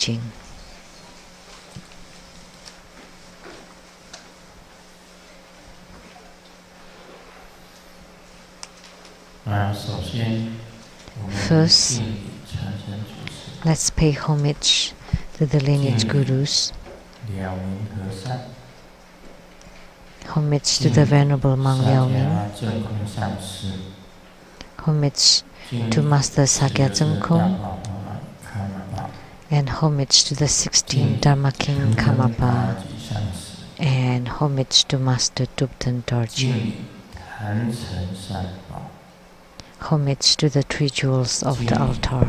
ริงFirst, let's pay homage to the lineage gurus. Homage to the Venerable Monk Liao Ming. Homage to Master Sakya Tsang, and homage to the 16 Dharma King Karmapa, and homage to Master Tubten Dorji. Homage to the 3 jewels of the altar.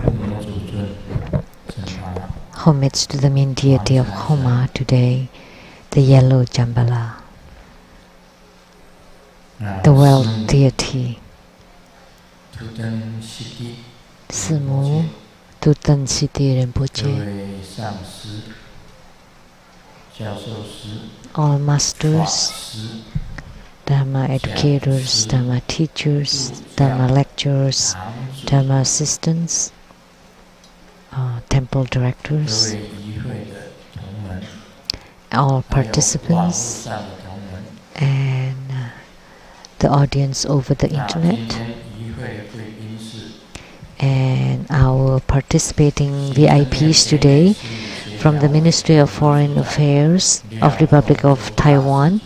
Homage to the main deity of Homa today, the yellow Jambala, the wealth deity. 四母 Tutan Siti Rinpoche, all masters, Dharma educators, Dharma teachers, Dharma lecturers, Dharma assistants, temple directors, all participants, and the audience over the internet, and our participating VIPs today from the Ministry of Foreign Affairs of Republic of Taiwan,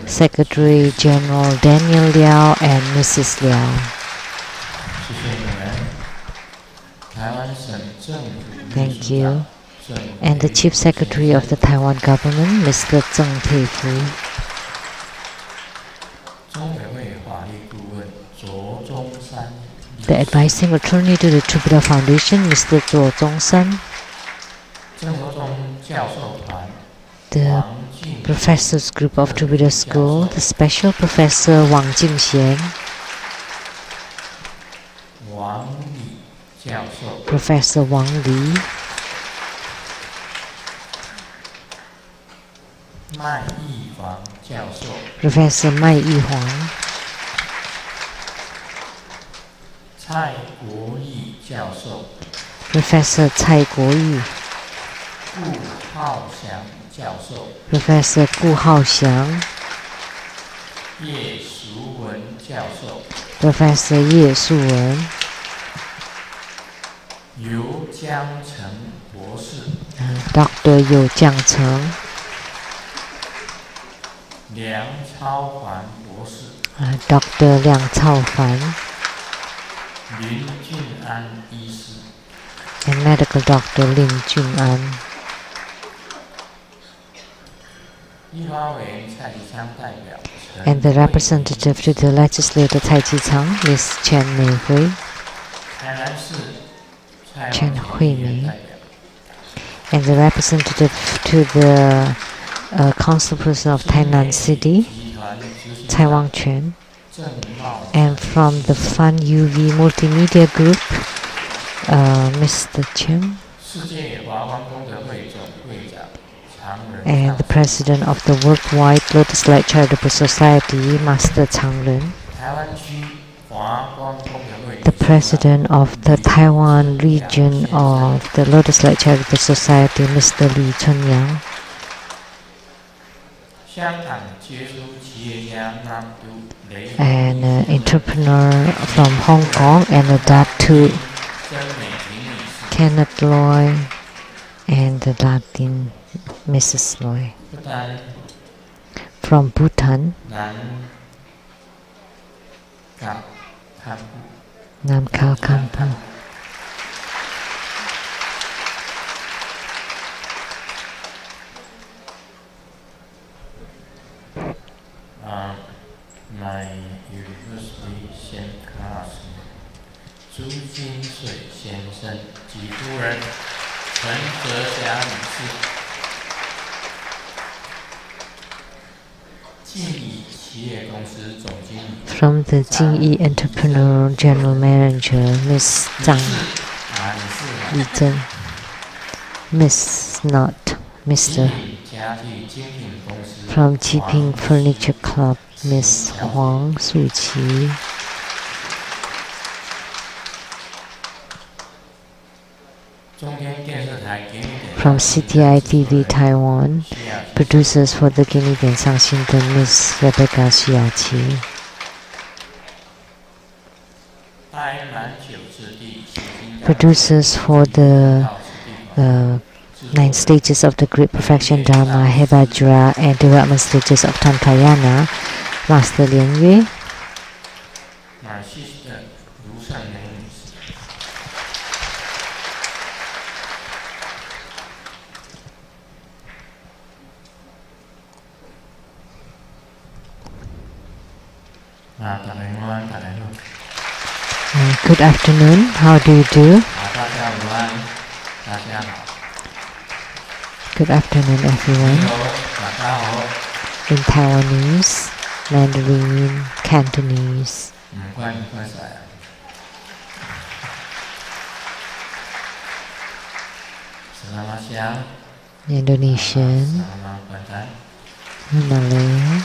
Secretary General Daniel Liao and Mrs. Liao. Thank you. And the Chief Secretary of the Taiwan government, Mr. Tsang Pei-Fu. The advising attorney to the True Foundation, Mr. Zhuo San. The Professors Group of True School, the Special Professor Wang Jingxian. Professor Wang Li. Professor Mai Yi-Huang. Professor Cai Guoyi. Professor Gu Haoxiang. Professor Ye Shuwen. Dr. Yu Jiangcheng. Dr. Liang Caofan. And Medical Doctor Lin Jun'an. And the representative to the legislator Tai Chi Tsang, Ms. Chen Mei-Hui. Chen Hui-Mei. And the representative to the councilperson of Tainan City, Tsai Wang-Quan. And from the Fun UV Multimedia Group, Mr. Chen. And the president of the Worldwide Lotus Light Charitable Society, Master Tsang Ren. The president of the Taiwan region of the Lotus Light Charitable Society, Mr. Li Chunyang. An entrepreneur from Hong Kong and a dad to Kenneth Loy and the Latin Mrs. Loy. From Bhutan, Namkhal Kampa. My university Xian class, 朱金水先生及夫人陈泽霞女士，静怡企业公司总经理。From the Jingyi Entrepreneur General Manager, Miss Tsang Li Zhen. Miss, not Mr. From Jiping Furniture Club, Miss Huang Suqi. from CTI TV Taiwan, producers for the Guinea Dian Tsang Miss Rebecca Xiaqi. Producers for the 9 stages of the Great Perfection Dharma, Hebajra, and development stages of Tantayana, Master Lian Yue. Good afternoon. How do you do? Good afternoon, everyone. In Taiwanese, Mandarin, Cantonese. Indonesian, Malay,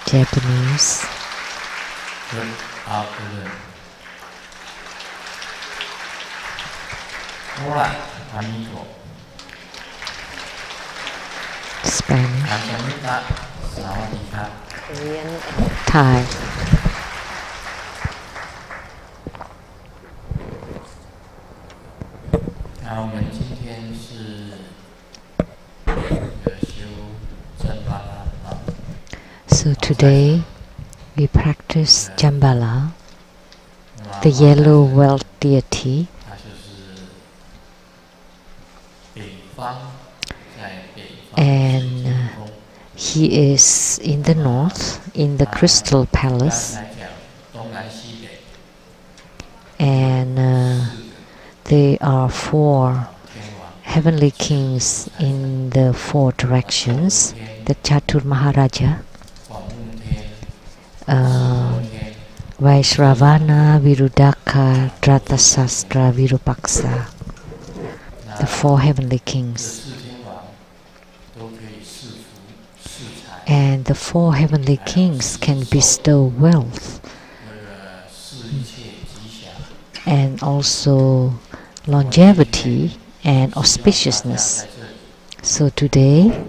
Japanese, Spanish, Korean, and Thai. So today we practice Jambala, the yellow wealth deity, and he is in the north, in the Crystal Palace, and there are 4 heavenly kings in the 4 directions, the Chatur Maharaja, Vaishravana, Virudaka, Dratasastra, Virupaksa, the 4 heavenly kings. And the 4 heavenly kings can bestow wealth and also longevity and auspiciousness. So today,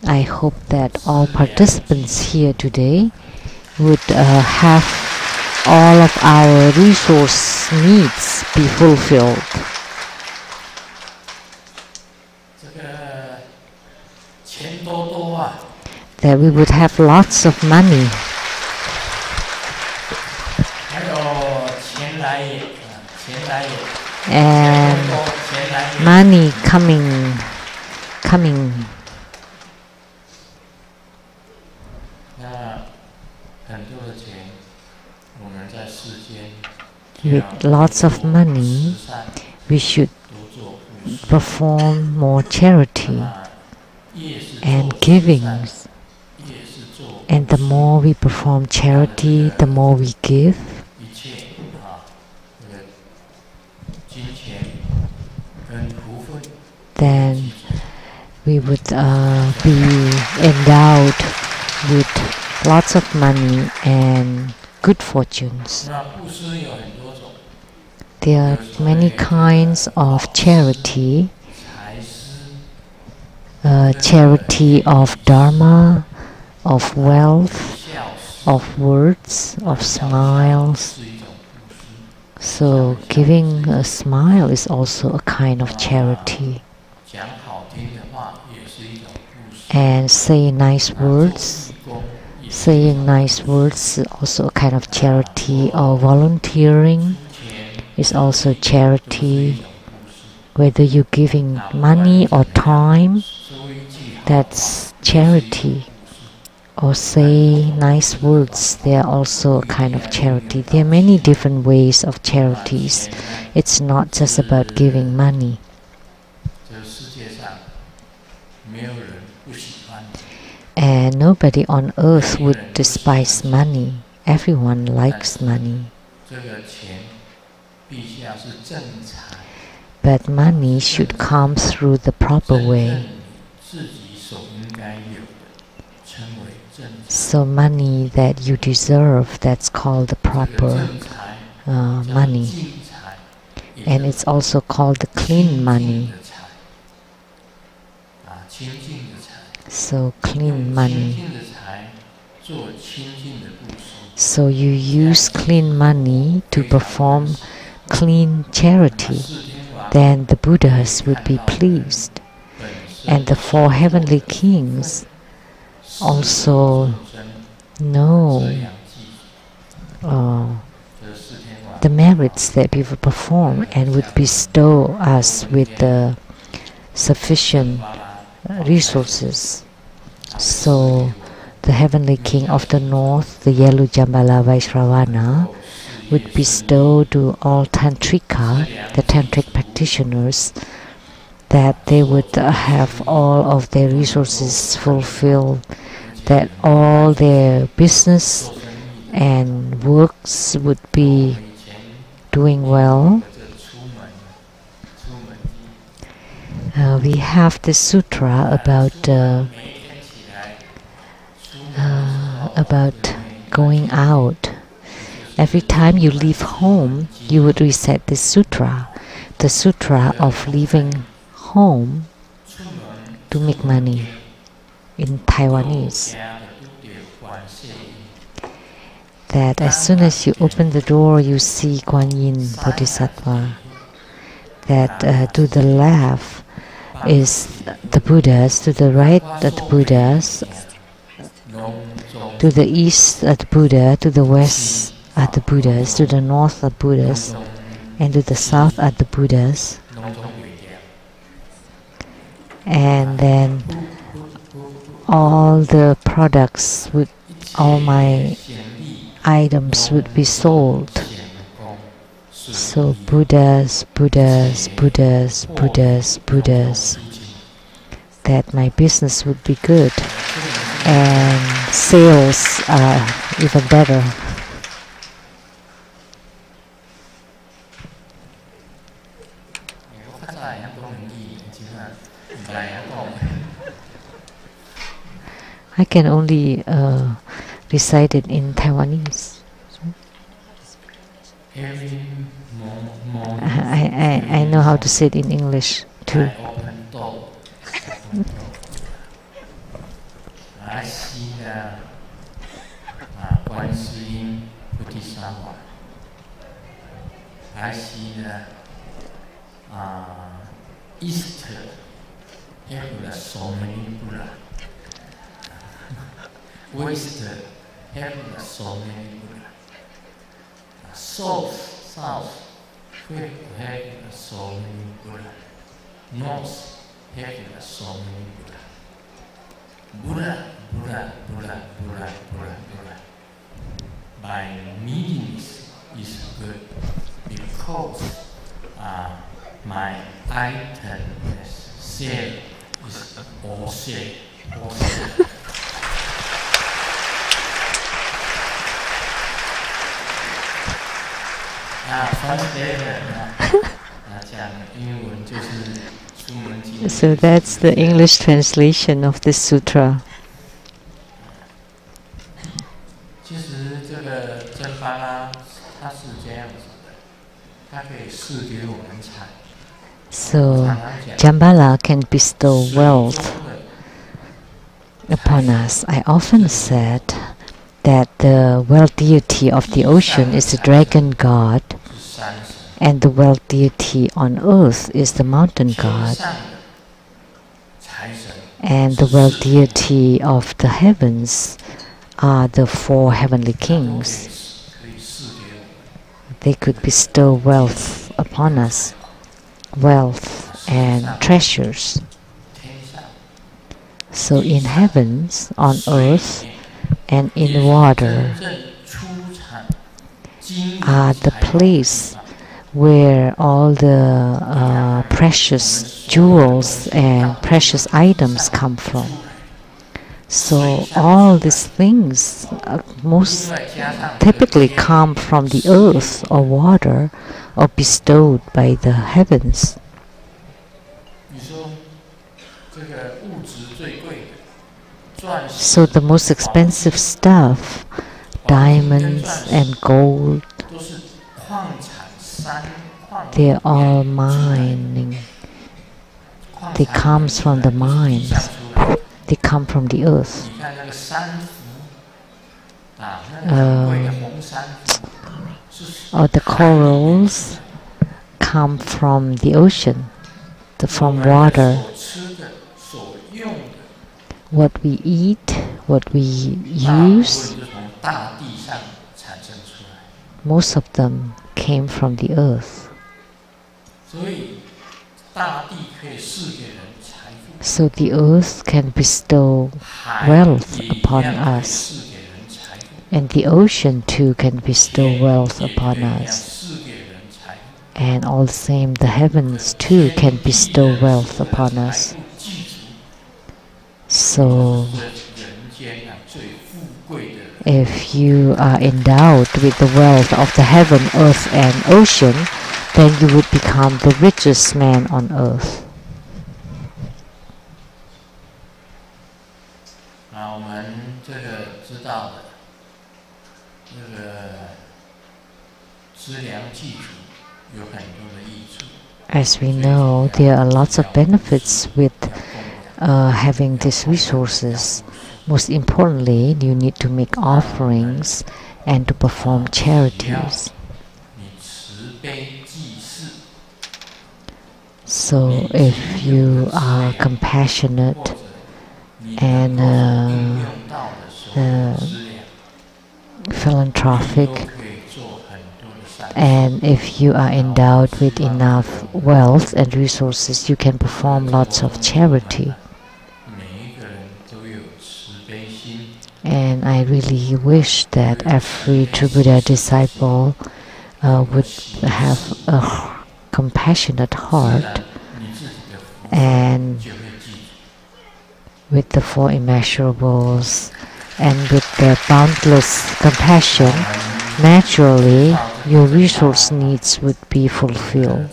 I hope that all participants here today would have all of our resource needs be fulfilled. That we would have lots of money. And money coming with lots of money, we should perform more charity and givings. And the more we perform charity, the more we give. Then we would be endowed with lots of money and good fortunes. There are many kinds of charity. Charity of Dharma, of wealth, of words, of smiles. So giving a smile is also a kind of charity. And saying nice words is also a kind of charity, or volunteering is also charity. Whether you're giving money or time, that's charity. Or say nice words, they are also a kind of charity. There are many different ways of charities. It's not just about giving money. And nobody on earth would despise money. Everyone likes money. But money should come through the proper way. So money that you deserve, that's called the proper money. And it's also called the clean money. So clean money. So you use clean money to perform clean charity, then the Buddhas would be pleased. And the four heavenly kings also know the merits that we will perform and would bestow us with the sufficient resources. So the heavenly king of the north, the yellow Jambala Vaishravana, would bestow to all Tantrika, the Tantric practitioners, that they would have all of their resources fulfilled, that all their business and works would be doing well. We have this sutra about going out. Every time you leave home, you would recite this sutra, the sutra of leaving home to make money in Taiwanese. That as soon as you open the door, you see Guan Yin Bodhisattva. That to the left is the Buddhas, to the right are the Buddhas, to the east are the Buddha, to the west are the Buddhas, to the north are Buddhas, and to the south are the Buddhas. And then all the products, all my items would be sold. So Buddhas, Buddhas, Buddhas, Buddhas, Buddhas. That my business would be good and sales are even better. I can only recite it in Taiwanese. I know how to say it in English too. East have so many Buddha. West have so many Buddha. South have so many Buddha. North have so many Buddha. Buddha, Buddha, Buddha, Buddha, Buddha, Buddha. By meetings is good because my item sale is all sale, all sale. So that's the English translation of this sutra. So Jambala can bestow wealth upon us. I often said that the wealth deity of the ocean is the dragon god, and the wealth deity on earth is the mountain god, and the wealth deity of the heavens are the four heavenly kings. They could bestow wealth upon us, wealth and treasures. So in heavens, on earth, and in water are the place where all the precious jewels and precious items come from. So all these things most typically come from the earth or water or bestowed by the heavens. So the most expensive stuff, diamonds and gold, they're all mining. They come from the mines. They come from the earth. Or the corals come from the ocean, from water. What we eat, what we use, most of them came from the earth. So the earth can bestow wealth upon us, and the ocean too can bestow wealth upon us, and all the same the heavens too can bestow wealth upon us. So if you are endowed with the wealth of the heaven, earth and ocean, then you would become the richest man on earth. As we know, there are lots of benefits with having these resources. Most importantly, you need to make offerings and to perform charities. So if you are compassionate and philanthropic, and if you are endowed with enough wealth and resources, you can perform lots of charity. And I really wish that every true Buddha disciple would have a compassionate heart, and with the four immeasurables and with the boundless compassion, naturally your resource needs would be fulfilled.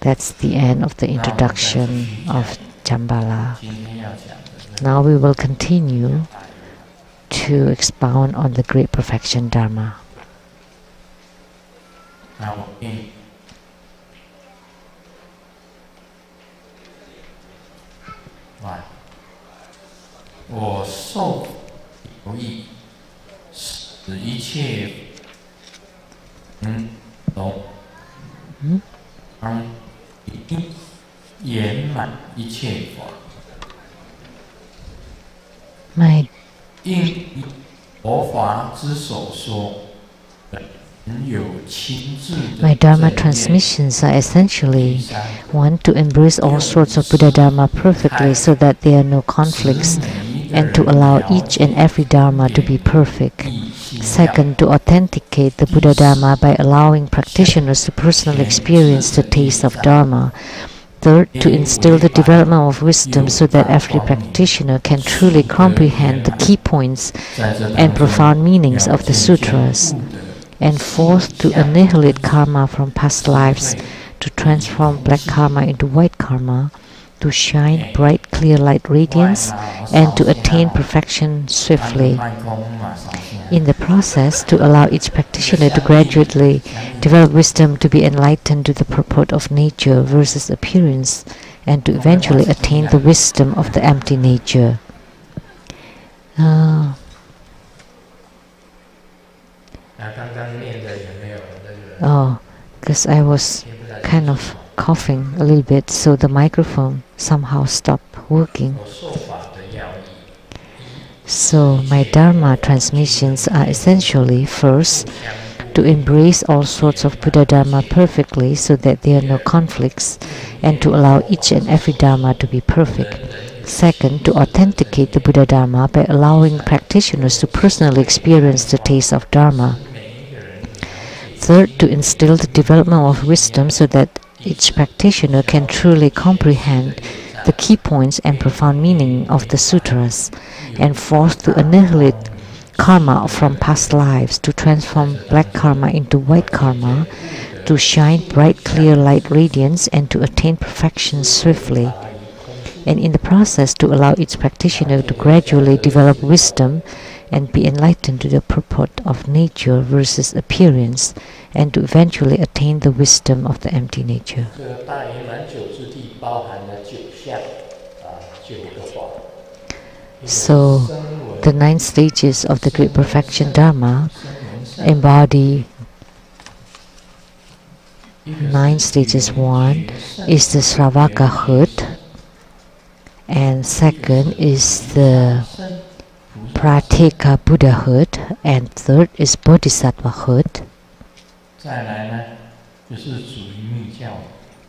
That's the end of the introduction of Shambhala. Now we will continue to expound on the Great Perfection Dharma. 我受有益，使一切懂圆满一切法。因佛法之所说。 My Dharma transmissions are essentially one, to embrace all sorts of Buddha Dharma perfectly so that there are no conflicts, and to allow each and every Dharma to be perfect. Second, to authenticate the Buddha Dharma by allowing practitioners to personally experience the taste of Dharma. Third, to instill the development of wisdom so that every practitioner can truly comprehend the key points and profound meanings of the sutras. And fourth, to annihilate karma from past lives, to transform black karma into white karma, to shine bright clear light radiance, and to attain perfection swiftly. In the process, to allow each practitioner to gradually develop wisdom to be enlightened to the purport of nature versus appearance, and to eventually attain the wisdom of the empty nature. Oh, because I was kind of coughing a little bit, so the microphone somehow stopped working. So my Dharma transmissions are essentially, first, to embrace all sorts of Buddha Dharma perfectly so that there are no conflicts, and to allow each and every Dharma to be perfect. Second, to authenticate the Buddha Dharma by allowing practitioners to personally experience the taste of Dharma. Third, to instill the development of wisdom so that each practitioner can truly comprehend the key points and profound meaning of the sutras. And fourth, to annihilate karma from past lives, to transform black karma into white karma, to shine bright clear light radiance, and to attain perfection swiftly. and in the process to allow each practitioner to gradually develop wisdom and be enlightened to the purport of nature versus appearance, and to eventually attain the wisdom of the empty nature. So, the 9 stages of the Great Perfection Dharma embody 9 stages. 1 is the Sravakahood, and 2nd is the Prateka Buddhahood, and 3rd is Bodhisattvahood.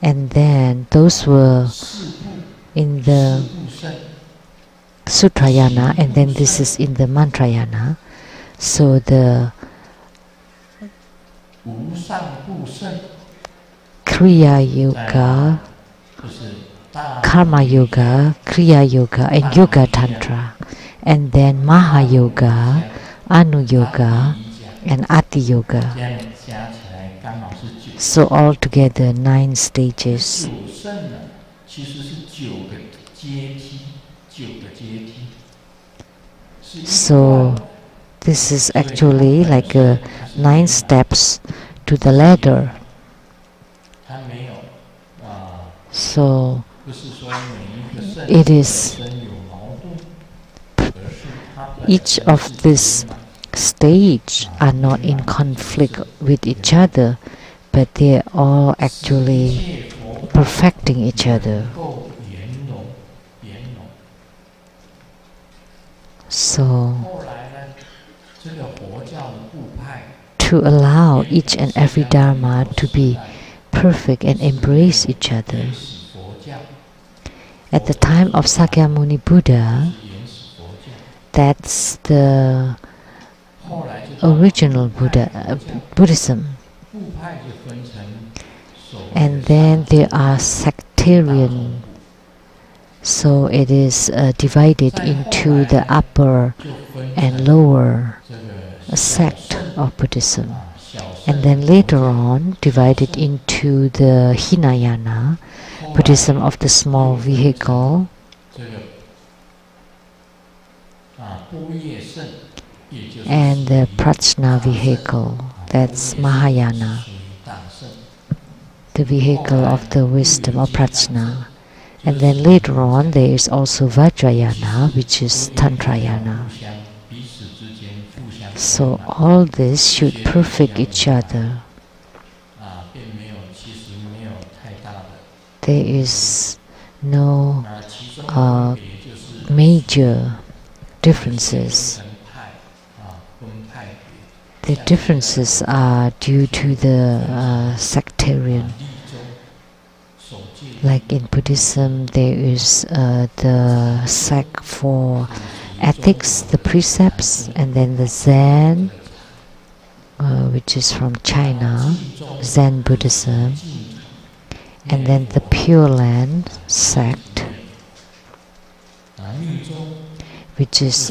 And then those were in the Sutrayana, and then this is in the Mantrayana. So the Kriya Yoga, Karma Yoga, Kriya Yoga, and Yoga Tantra, and then Maha Yoga, Anu Yoga, and Ati Yoga. So altogether 9 stages. So this is actually like 9 steps to the ladder. So it is each of these stages are not in conflict with each other, but they are all actually perfecting each other. So to allow each and every Dharma to be perfect and embrace each other. At the time of Sakyamuni Buddha, that's the original Buddhism. And then there are sectarian, so it is divided into the upper and lower sect of Buddhism. And then later on divided into the Hinayana, Buddhism of the small vehicle, and the Prajna vehicle, that's Mahayana, the vehicle of the wisdom of Prajna. And then later on there is also Vajrayana, which is Tantrayana. So all this should perfect each other. There is no major differences. The differences are due to the sectarian. Like in Buddhism, there is the sect for ethics, the precepts, and then the Zen, which is from China, Zen Buddhism, and then the Pure Land sect, which is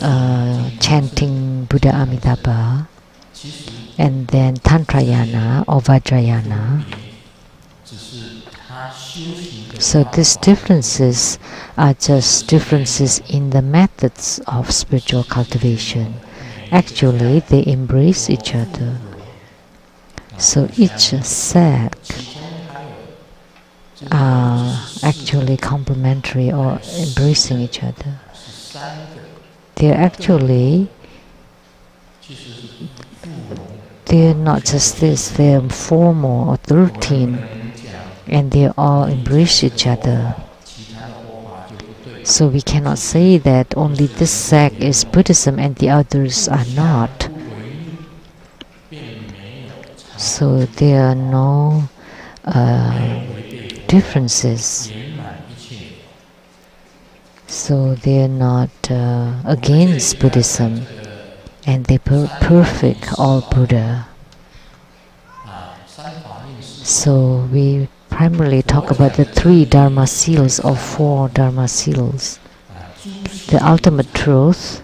chanting Buddha Amitabha, and then Tantrayana or Vajrayana. So these differences are just differences in the methods of spiritual cultivation. Actually, they embrace each other. So each sect are actually complementary or embracing each other. They're not just this, they're 4 more or 13, and they all embrace each other. So we cannot say that only this sect is Buddhism and the others are not. So there are no differences. So they are not against Buddhism, and they perfect all Buddha. So we primarily talk about the 3 Dharma seals or 4 Dharma seals. The ultimate truth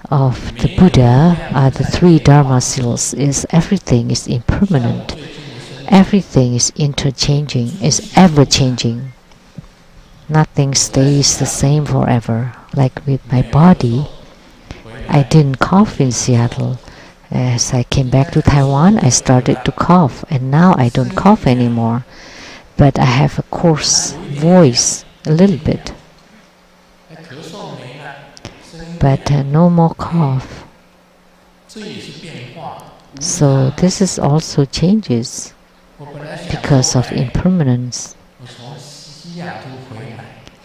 of the Buddha are the 3 Dharma seals. Is everything is impermanent, everything is interchanging, is ever changing. Nothing stays the same forever. Like with my body, I didn't cough in Seattle. As I came back to Taiwan, I started to cough, and now I don't cough anymore. But I have a coarse voice, a little bit. But no more cough. So this is also changes because of impermanence.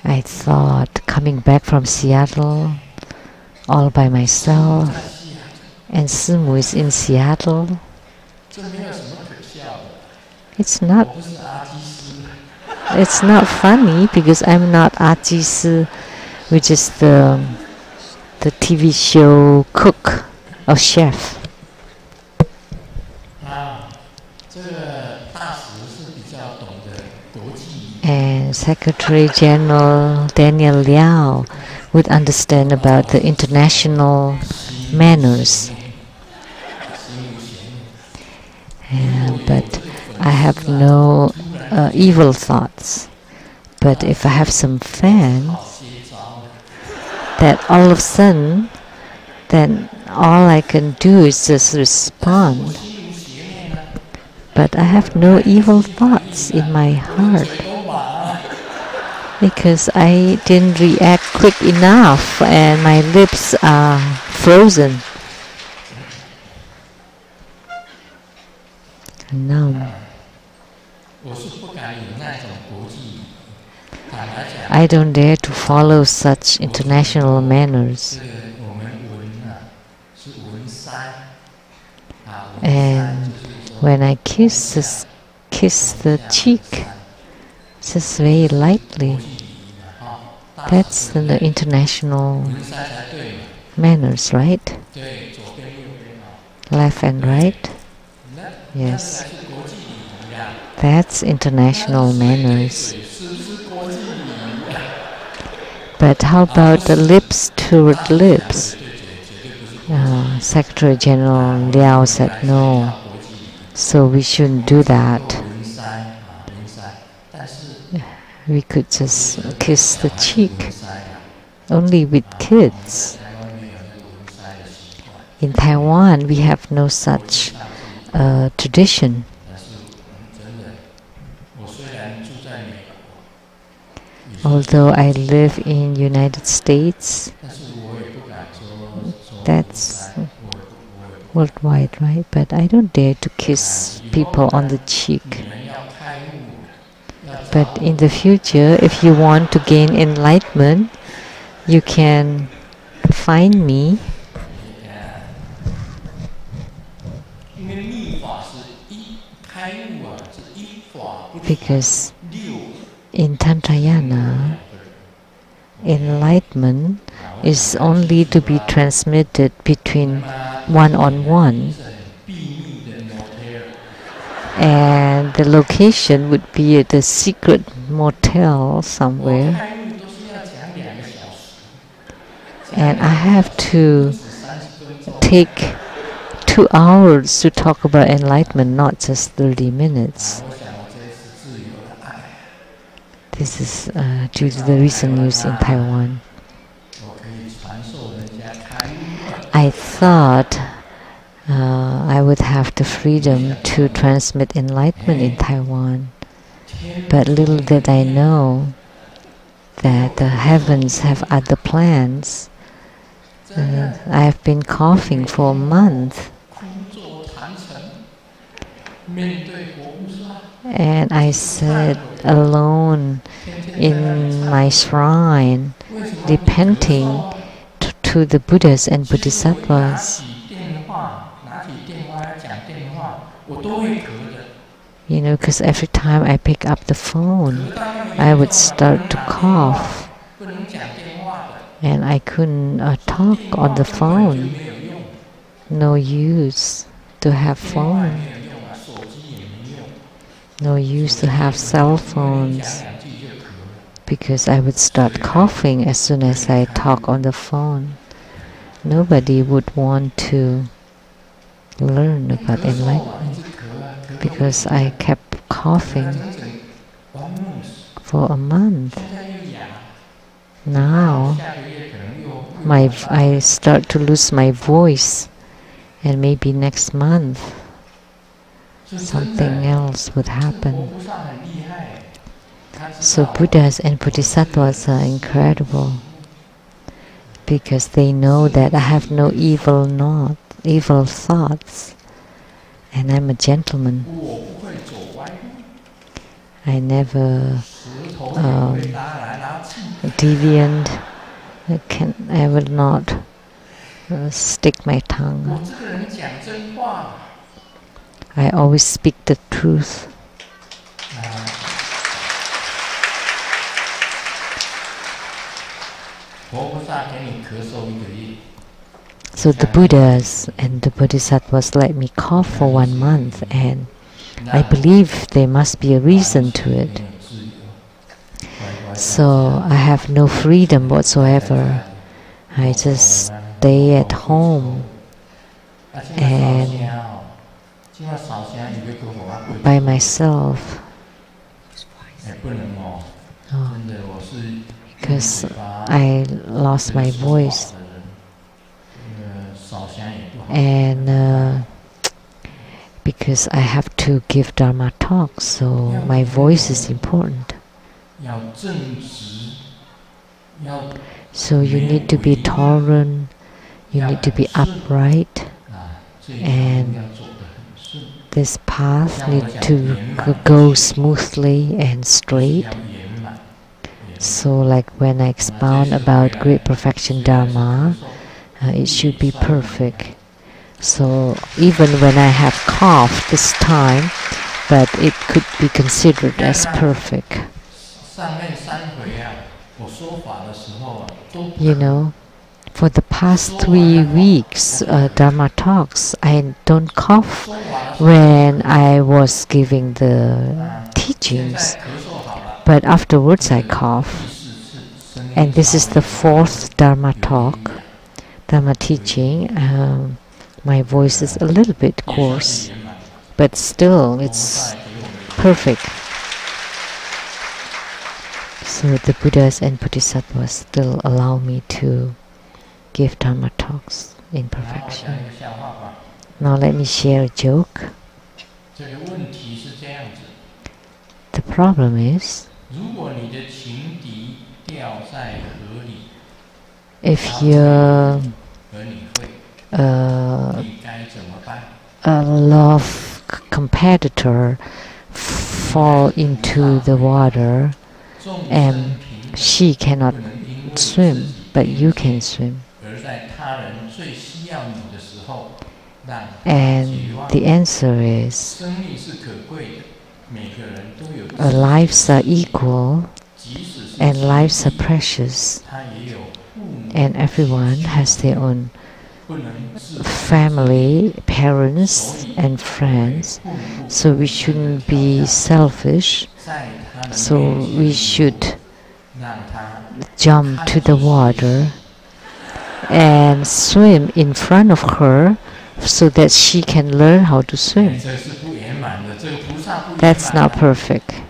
I thought coming back from Seattle all by myself, and Simu is in Seattle. It's not funny because I'm not Ajisi, which is the TV show cook or chef. And Secretary General Daniel Liao would understand about the international manners. But I have no evil thoughts. But if I have some fans, that all of a sudden, then all I can do is just respond. But I have no evil thoughts in my heart because I didn't react quick enough and my lips are frozen, numb. I don't dare to follow such international manners. And when I kiss the cheek, just very lightly, that's the international manners, right? Left and right? Yes. That's international manners. But how about the lips toward lips? Secretary General Liao said no, so we shouldn't do that. We could just kiss the cheek, only with kids. In Taiwan, we have no such tradition. Although I live in United States, that's worldwide, right? But I don't dare to kiss people on the cheek. But in the future, if you want to gain enlightenment, you can find me. Because in Tantrayana, enlightenment is only to be transmitted between one-on-one, and the location would be at the secret motel somewhere, and I have to take 2 hours to talk about enlightenment, not just 30 minutes. This is due to the recent news in Taiwan. I thought I would have the freedom to transmit enlightenment in Taiwan, but little did I know that the heavens have other plans. I have been coughing for a month, and I sat alone in my shrine, repenting to the Buddhas and Bodhisattvas. You know, because every time I pick up the phone, I would start to cough, and I couldn't talk on the phone. No use to have phone. No use to have cell phones, because I would start coughing as soon as I talk on the phone. Nobody would want to learn about enlightenment because I kept coughing for a month. Now I start to lose my voice, and maybe next month something else would happen. So Buddhas and Bodhisattvas are incredible because they know that I have no evil thoughts, and I'm a gentleman. I never deviant. I will not stick my tongue. I always speak the truth. So the Buddhas and the Bodhisattvas let me cough for 1 month, and I believe there must be a reason to it. So I have no freedom whatsoever. I just stay at home and by myself. Because I lost my voice, and because I have to give Dharma talks, so my voice is important. So you need to be tolerant, you need to be upright, and this path needs to go smoothly and straight. So like when I expound about great perfection Dharma, it should be perfect. So even when I have cough this time, but it could be considered as perfect. You know, for the past 3 weeks, Dharma talks, I don't cough when I was giving the teachings, but afterwards I cough. And this is the 4th Dharma talk, Dharma teaching. My voice is a little bit coarse, but still it's perfect. So the Buddhas and Bodhisattvas still allow me to give Dharma talks in perfection. Now let me share a joke. The problem is, if your love competitor fall into the water and she cannot swim, but you can swim. And the answer is, lives are equal and lives are precious, and everyone has their own family, parents and friends, so we shouldn't be selfish. So we should jump to the water and swim in front of her so that she can learn how to swim. That's not perfect.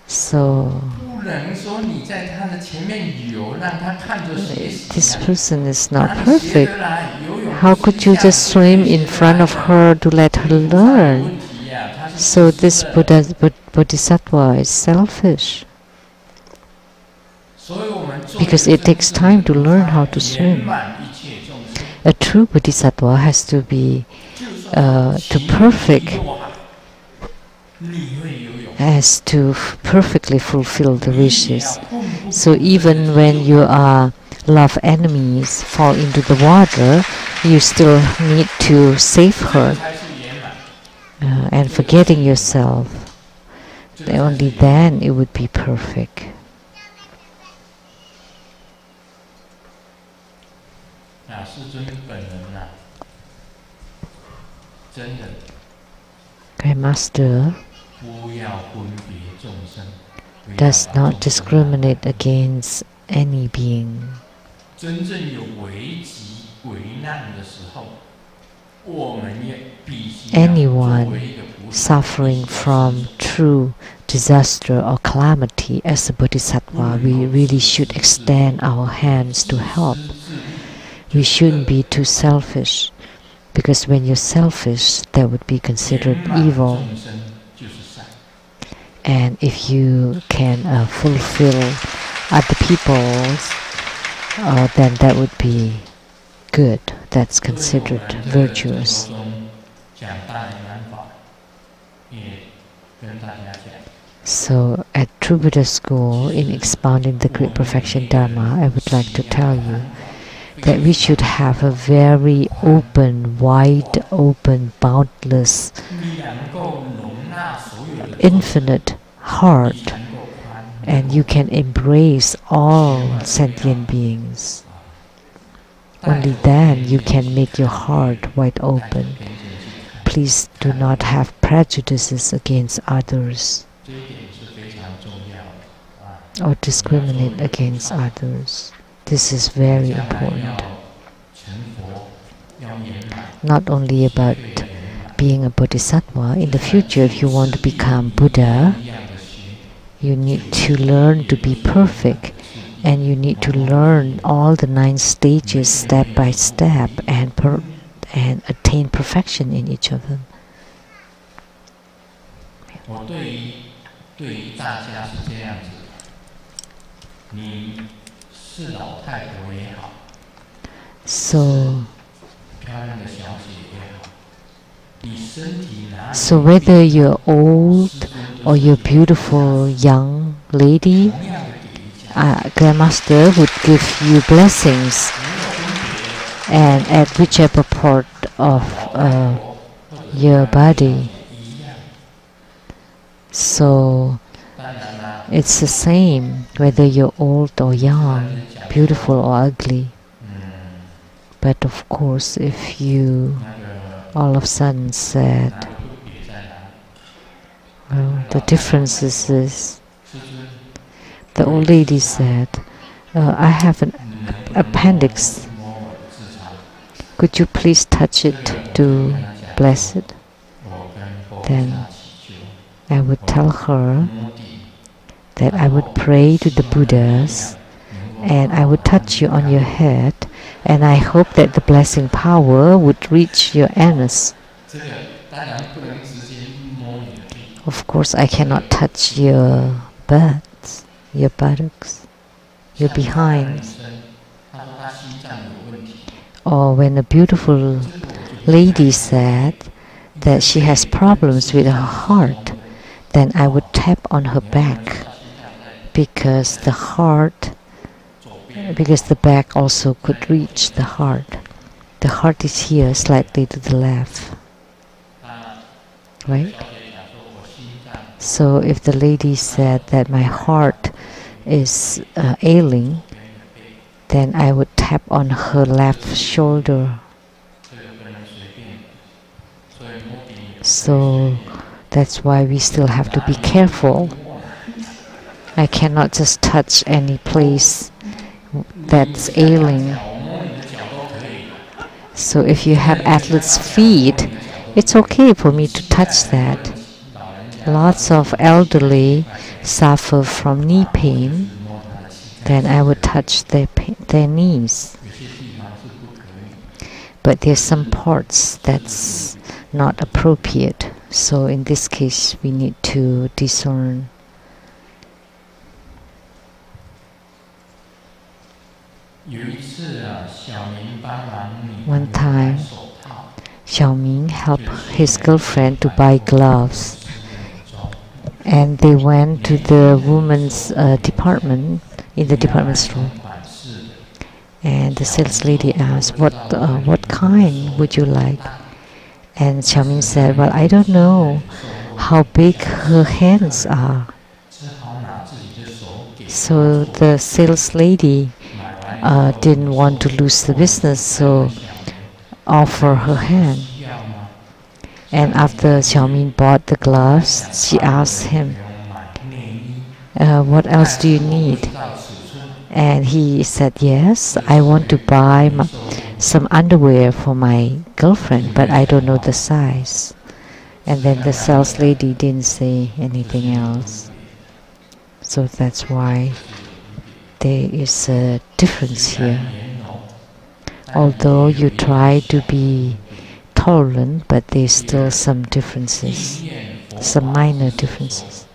So this person is not perfect. How could you just swim in front of her to let her learn? So this Bodhisattva is selfish, because it takes time to learn how to swim. A true Bodhisattva has to be has to perfectly fulfill the wishes. So even when you are love enemies fall into the water, you still need to save her. And forgetting yourself, only then it would be perfect. Great Master does not discriminate against any being. Anyone suffering from true disaster or calamity as a bodhisattva, we really should extend our hands to help. We shouldn't be too selfish, because when you're selfish, that would be considered evil. And if you can fulfill other people's, then that would be good. That's considered virtuous. So at True Buddha School, in expounding the Great Perfection Dharma, I would like to tell you that we should have a very open, wide open, boundless, infinite heart, and you can embrace all sentient beings. Only then you can make your heart wide open. Please do not have prejudices against others or discriminate against others. This is very important. Not only about being a bodhisattva. In the future, if you want to become Buddha, you need to learn to be perfect, and you need to learn all the 9 stages step by step and attain perfection in each of them. So whether you're old or you're beautiful young lady, Grandmaster would give you blessings, and at whichever part of your body. So it's the same whether you're old or young, beautiful or ugly. But of course, if you all of a sudden said, well, the difference is this. The old lady said, I have an appendix. Could you please touch it to bless it? Then I would tell her that I would pray to the Buddhas, and I would touch you on your head, and I hope that the blessing power would reach your anus. Of course, I cannot touch your butts, your buttocks, your behinds. Or when a beautiful lady said that she has problems with her heart, then I would tap on her back, because the back also could reach the heart. The heart is here, slightly to the left, right? So if the lady said that my heart is ailing, then I would tap on her left shoulder. So that's why we still have to be careful. I cannot just touch any place that's ailing. So if you have athlete's feet, it's okay for me to touch that. Lots of elderly suffer from knee pain, then I would touch their knees. But there's some parts that's not appropriate. So in this case, we need to discern. One time, Xiaoming helped his girlfriend to buy gloves, and they went to the woman's department, in the department store. And the sales lady asked, what kind would you like? And Xiaoming said, well, I don't know how big her hands are. So the sales lady didn't want to lose the business, so offer her hand. And after Xiaoming bought the gloves, she asked him, what else do you need? And he said, yes, I want to buy some underwear for my girlfriend, but I don't know the size. And then the sales lady didn't say anything else. So that's why there is a difference here. Although you try to be tolerant, but there's still some differences, some minor differences.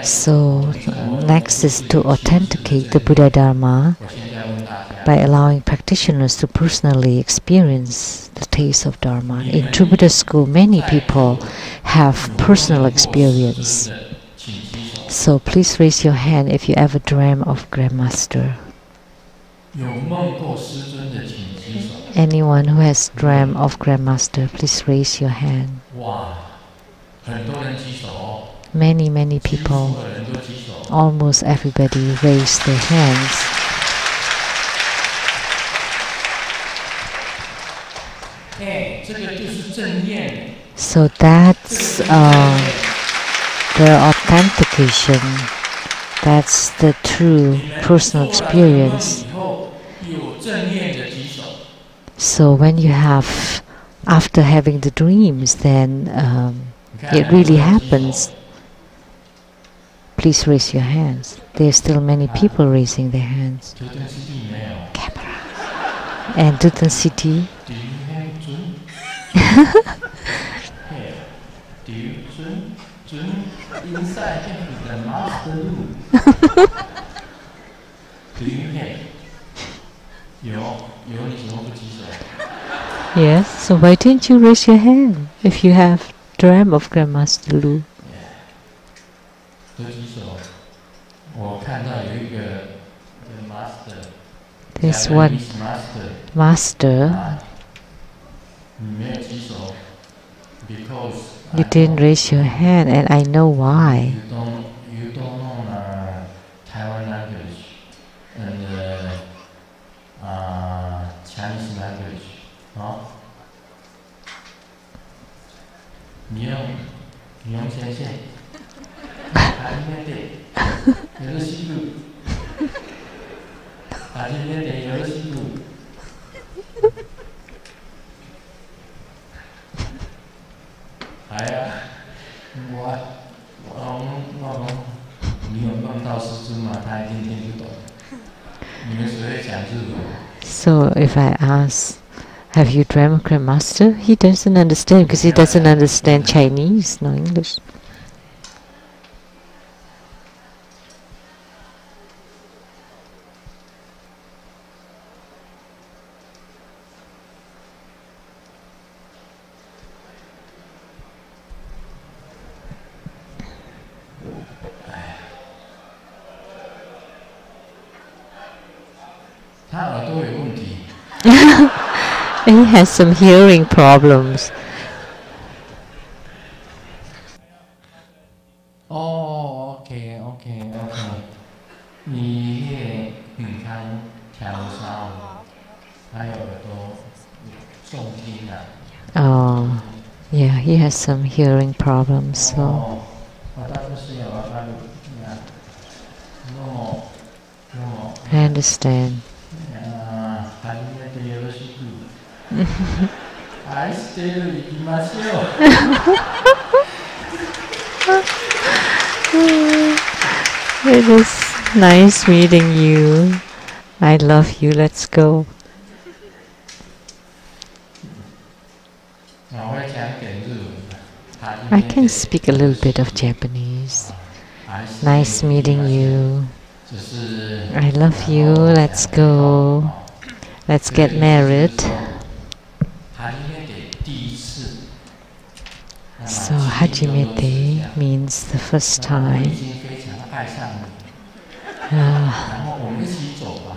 So next is to authenticate the Buddha Dharma by allowing practitioners to personally experience the taste of Dharma. In True Buddha School, many people have personal experience. So please raise your hand if you ever dream of Grandmaster. Anyone who has dreamt of Grandmaster, please raise your hand. Many people, almost everybody raised their hands. So that's the authentication. That's the true personal experience. So when you have, after having the dreams, then it really happens. Please raise your hands. There are still many people raising their hands. Camera. And Dutton City. Yes, so why didn't you raise your hand if you have dreamt of Grandmaster Lu? There's one master. You didn't raise your hand, and I know why. You don't know Taiwan language and Chinese language, huh? 你用先生，初めてよろしく。初めてよろしく。哎呀，你有碰到师尊吗？他一定听不懂。你们谁会讲日文？ So if I ask, have you dreamt of Grandmaster? He doesn't understand because he doesn't understand Chinese, no English. He has some hearing problems. Oh, okay. 你也很康调烧，还有耳朵重听啊。Oh, yeah, he has some hearing problems. So. I understand. It is nice meeting you. I love you. Let's go. I can speak a little bit of Japanese. Nice meeting you. I love you. Let's go. Let's get married. So Hajimete means the first time.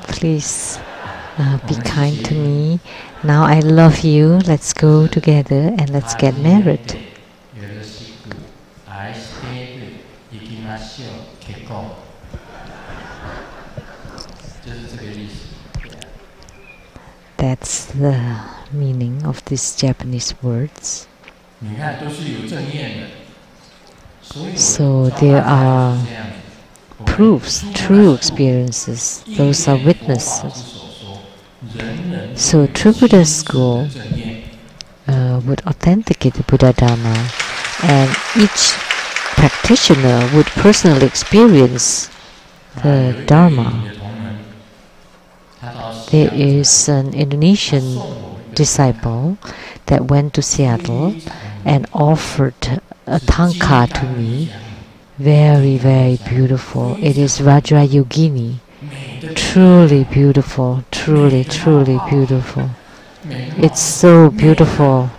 Please be kind to me. Now I love you. Let's go together and let's get married. That's the meaning of these Japanese words. So there are proofs, true experiences. Those are witnesses. So true Buddha school would authenticate the Buddha Dharma, and each practitioner would personally experience the Dharma. There is an Indonesian disciple that went to Seattle and offered a tanka to me. Very, very beautiful. It is Vajrayogini. Truly beautiful. Truly, truly beautiful. It's so beautiful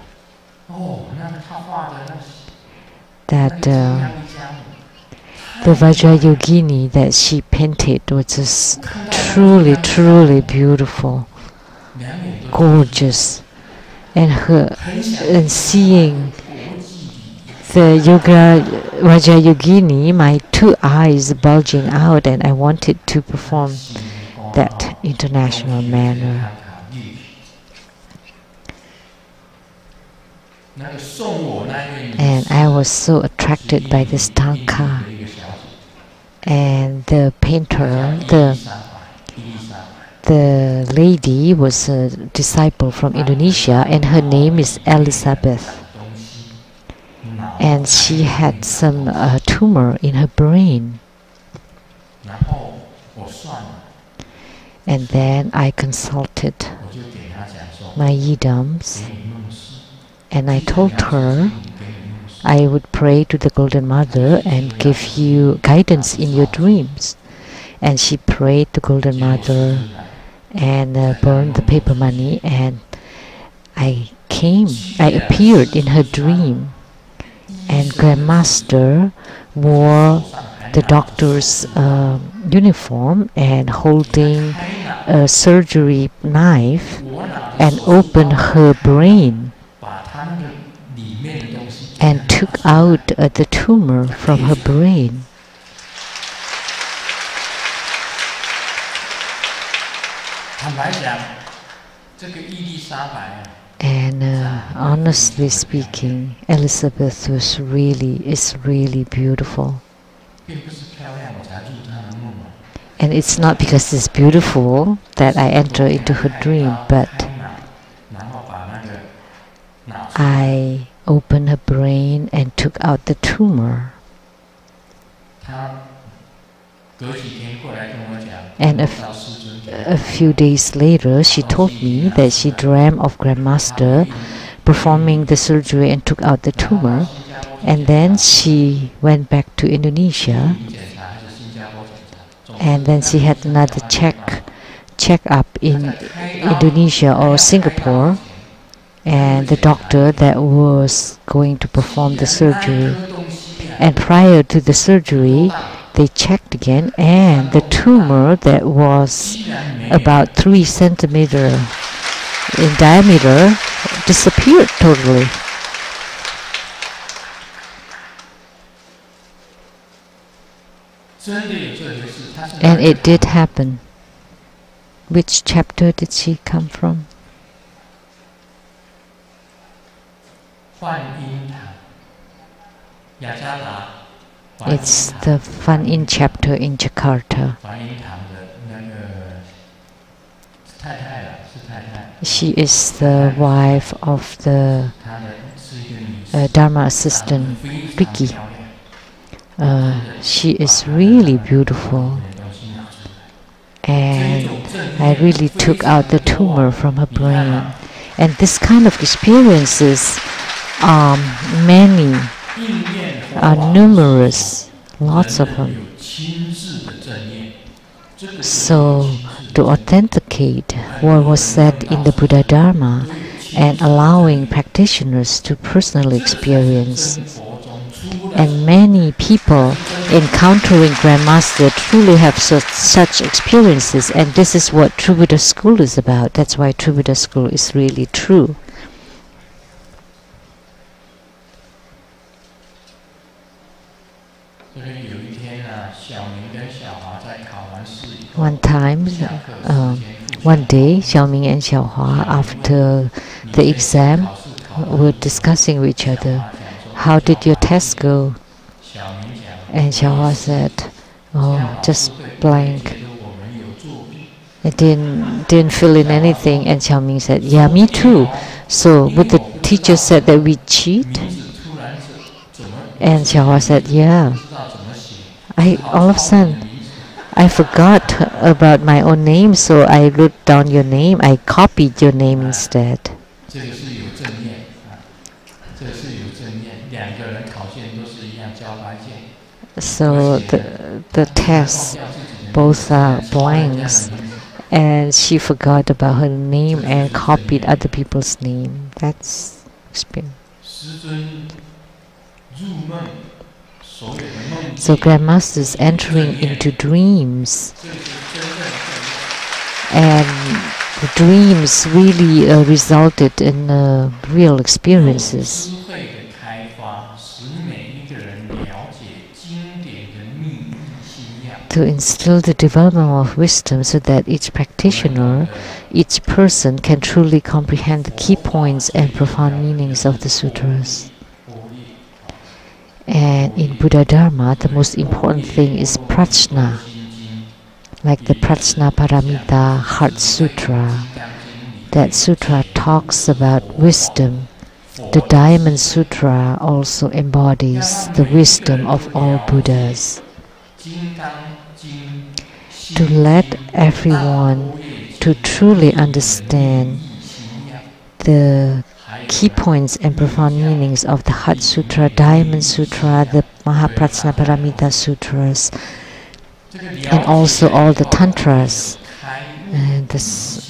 that the Vajrayogini that she painted was just truly, truly beautiful, gorgeous, and seeing the Vajrayogini, my two eyes bulging out, and I wanted to perform that international manner. And I was so attracted by this tanka. And the painter, the lady was a disciple from Indonesia, and her name is Elizabeth. And she had some tumor in her brain. And then I consulted my yidams, and I told her I would pray to the Golden Mother and give you guidance in your dreams. And she prayed to Golden Mother and burned the paper money, and I appeared in her dream, and Grandmaster wore the doctor's uniform and holding a surgery knife and opened her brain and took out the tumor from her brain. And honestly speaking, Elizabeth is really beautiful. And it's not because it's beautiful that I enter into her dream, but I opened her brain and took out the tumor. And a few days later, she told me that she dreamt of Grandmaster performing the surgery and took out the tumor. And then she went back to Indonesia, and then she had another check-up in Indonesia or Singapore, and the doctor that was going to perform the surgery. And prior to the surgery, they checked again, and the tumor that was about 3 centimeters in diameter disappeared totally. And it did happen. Which chapter did she come from? It's the Fan Yin chapter in Jakarta. She is the wife of the Dharma assistant, Ricky. She is really beautiful, and I really took out the tumor from her brain. And this kind of experiences are many, are numerous, lots of them. So to authenticate what was said in the Buddha Dharma and allowing practitioners to personally experience. And many people encountering Grandmaster truly have such experiences, and this is what True Buddha School is about. That's why True Buddha School is really true. One day, Xiaoming and Xiaohua, after the exam, were discussing with each other, how did your test go? And Xiaohua said, oh, just blank. I didn't fill in anything, and Xiao Ming said, "Yeah, me too." So would the teacher said that we cheat? And Xiaohua said, "Yeah." All of a sudden I forgot about my own name, so I wrote down your name. I copied your name instead. So the tests both are blanks, and she forgot about her name and copied other people's name. That's experience. So Grandmaster's entering into dreams, and the dreams really resulted in real experiences. To instill the development of wisdom so that each practitioner, each person can truly comprehend the key points and profound meanings of the sutras. And in Buddha Dharma, the most important thing is prajna, like the Prajna Paramita Heart Sutra. That sutra talks about wisdom. The Diamond Sutra also embodies the wisdom of all Buddhas. To let everyone to truly understand the key points and profound meanings of the Heart Sutra, Diamond Sutra, the Mahaprajna Paramita Sutras, and also all the Tantras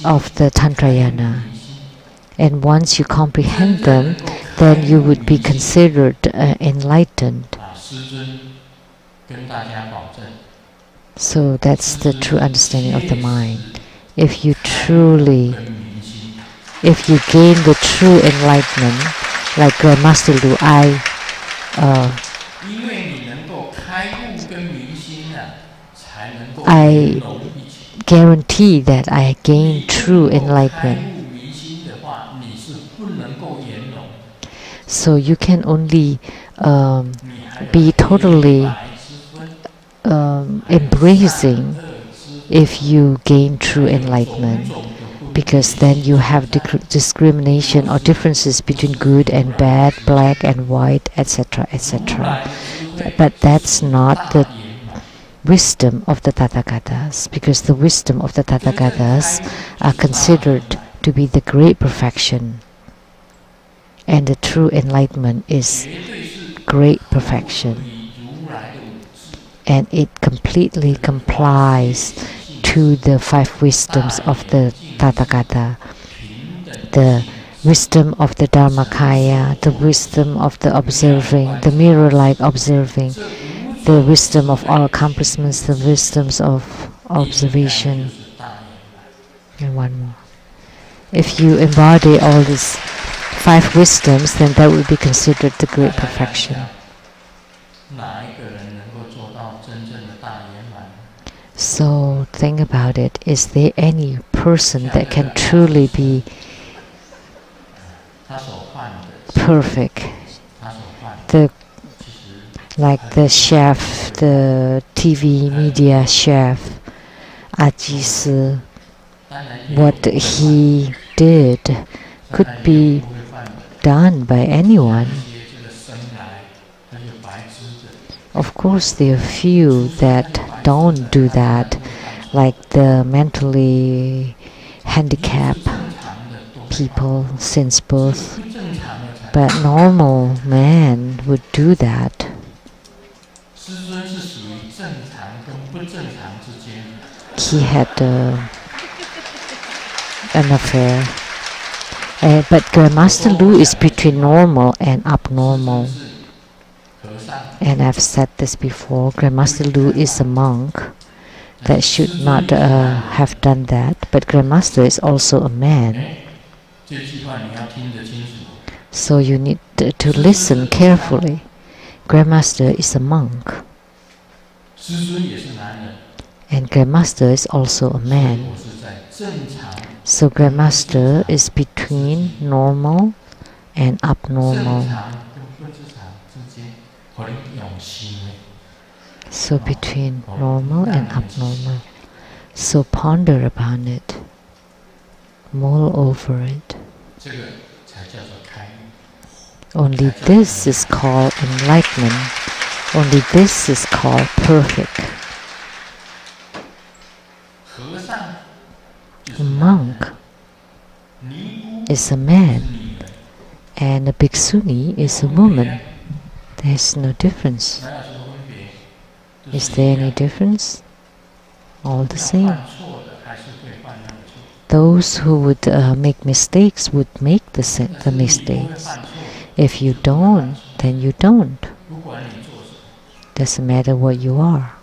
of the Tantrayana. And once you comprehend them, then you would be considered enlightened. So that's the true understanding of the mind. If you gain the true enlightenment, like Master Lu, I guarantee that I gain true enlightenment. So you can only be totally embracing if you gain true enlightenment, because then you have discrimination or differences between good and bad, black and white, etc., etc. But that's not the wisdom of the Tathagatas, because the wisdom of the Tathagatas are considered to be the great perfection, and the true enlightenment is great perfection, and it completely complies to the five wisdoms of the Tathagata: the wisdom of the Dharmakaya, the wisdom of the observing, the mirror-like observing, the wisdom of all accomplishments, the wisdoms of observation, and one more. If you embody all these five wisdoms, then that would be considered the great perfection. So think about it. Is there any person that can truly be perfect? Like the chef, the TV media chef, Ajisi, what he did could be done by anyone. Of course, there are few that don't do that, like the mentally handicapped people since birth. But normal man would do that. He had an affair. But Grandmaster Lu is between normal and abnormal. And I've said this before, Grandmaster Lu is a monk that should not have done that. But Grandmaster is also a man. So you need to listen carefully. Grandmaster is a monk. And Grandmaster is also a man. So Grandmaster is between normal and abnormal. So between normal and abnormal. So ponder upon it, mull over it. Only this is called enlightenment. Only this is called perfect. A monk is a man, and a bhikshuni is a woman. There's no difference. Is there any difference? All the same. Those who would make mistakes would make the mistakes. If you don't, then you don't. Doesn't matter what you are.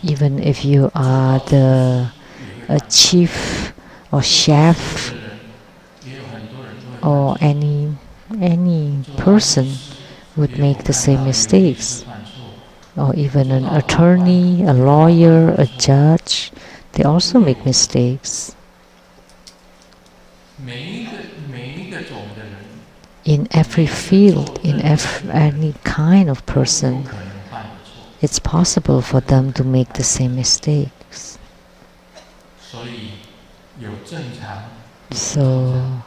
Even if you are a chief or chef or any person would make the same mistakes. Or even an attorney, a lawyer, a judge, they also make mistakes. In every field, in any kind of person, it's possible for them to make the same mistakes. So,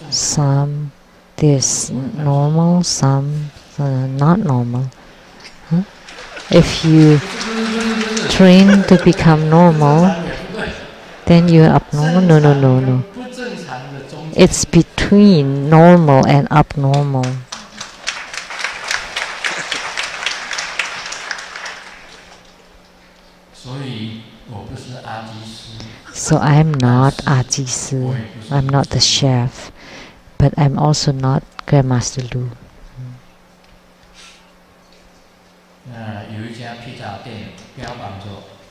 some there's normal, some not normal. If you train to become normal, then you're abnormal. No. It's between normal and abnormal. So I'm not Ajisi, I'm not the chef, but I'm also not Grandmaster Lu.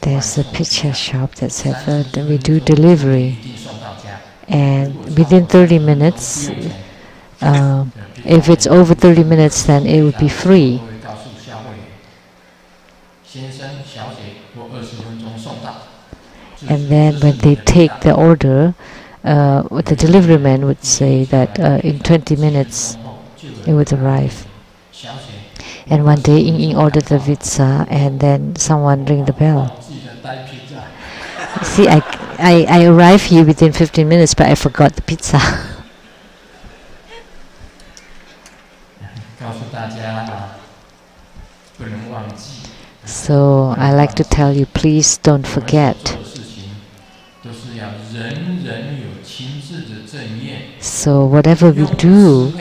There's a pizza shop that says we do delivery, and within 30 minutes, if it's over 30 minutes, then it would be free. And then when they take the order, the delivery man would say that in 20 minutes it would arrive. And one day Ying ordered the pizza, and then someone rang the bell. See, I arrived here within 15 minutes, but I forgot the pizza. So I like to tell you, please don't forget. So whatever we do,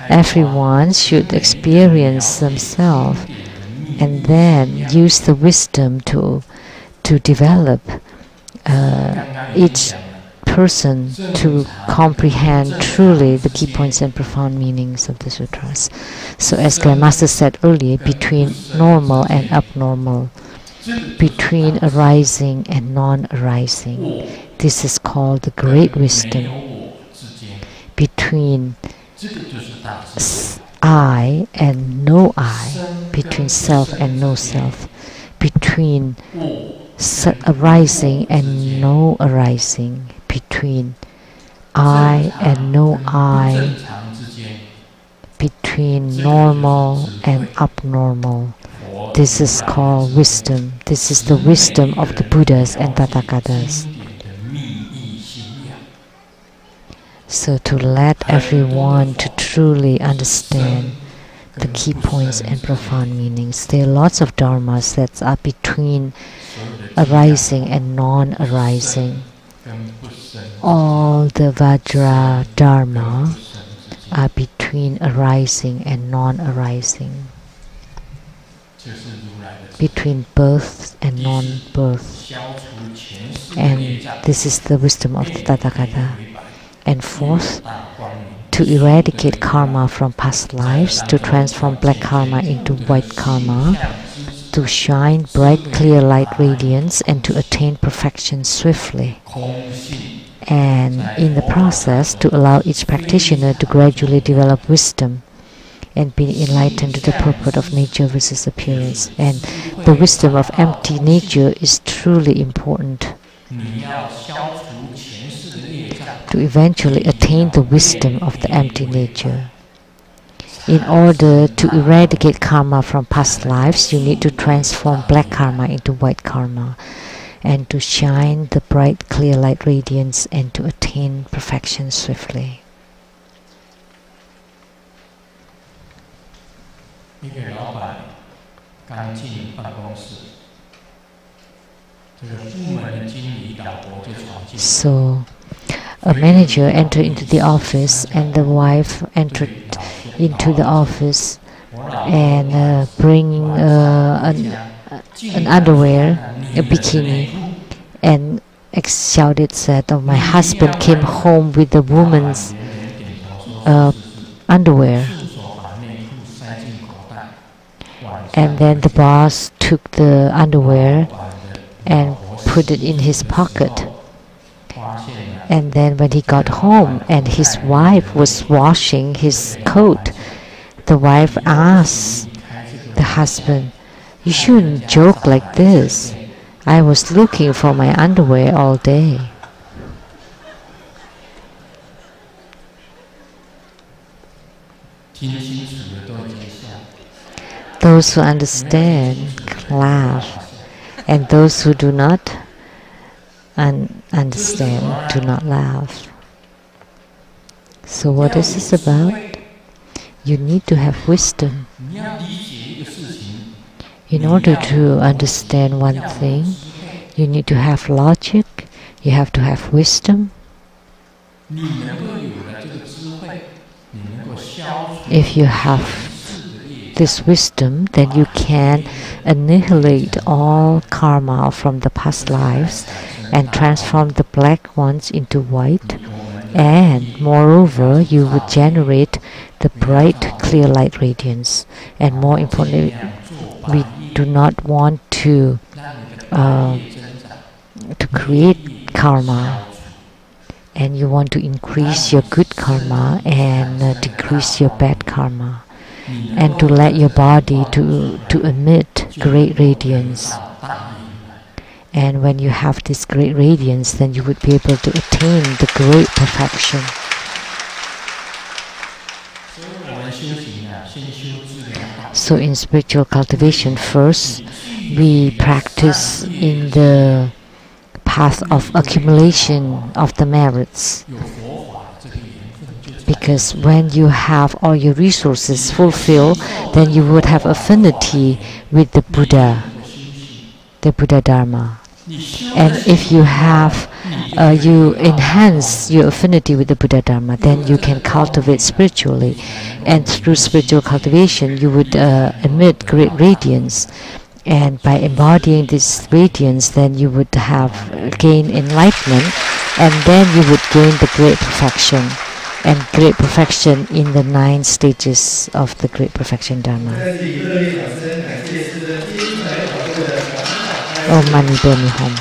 everyone should experience themselves and then use the wisdom to develop each person to comprehend truly the key points and profound meanings of the sutras. So as Grandmaster said earlier, between normal and abnormal, between arising and non-arising, this is called the great wisdom. Between I and no I, between self and no self, between arising and no arising, between I and no I, between normal and abnormal. This is called wisdom. This is the wisdom of the Buddhas and Tathagatas. So to let everyone to truly understand the key points and profound meanings, there are lots of dharmas that are between arising and non-arising. All the Vajra Dharma are between arising and non-arising, between birth and non-birth. And this is the wisdom of the Tathagata. And fourth, to eradicate karma from past lives, to transform black karma into white karma, to shine bright clear light radiance, and to attain perfection swiftly. And in the process, to allow each practitioner to gradually develop wisdom and be enlightened to the purport of nature versus appearance. And the wisdom of empty nature is truly important. To eventually attain the wisdom of the empty nature. In order to eradicate karma from past lives, you need to transform black karma into white karma, and to shine the bright clear light radiance, and to attain perfection swiftly. 一个老板刚进办公室，这个部门的经理老婆就闯进。So, a manager entered into the office, and the wife entered into the office, and bringing an underwear, a bikini, and shouted, said, "Oh, my husband came home with the woman's underwear." And then the boss took the underwear and put it in his pocket. And then when he got home and his wife was washing his coat, the wife asked the husband, "You shouldn't joke like this. I was looking for my underwear all day." Those who understand laugh, and those who do not understand do not laugh. So what is this about? You need to have wisdom. In order to understand one thing, you need to have logic, you have to have wisdom. If you have this wisdom, then you can annihilate all karma from the past lives and transform the black ones into white, and moreover you would generate the bright clear light radiance. And more importantly, we do not want to create karma, and you want to increase your good karma and decrease your bad karma, and to let your body to emit great radiance. And when you have this great radiance, then you would be able to attain the great perfection. So in spiritual cultivation, first we practice in the path of accumulation of the merits. Because when you have all your resources fulfilled, then you would have affinity with the Buddha Dharma. And if you have, you enhance your affinity with the Buddha Dharma, then you can cultivate spiritually. And through spiritual cultivation, you would emit great radiance. And by embodying this radiance, then you would have gain enlightenment, and then you would gain the great perfection. And great perfection in the 9 stages of the Great Perfection Dharma. Om Mani Padme Hum.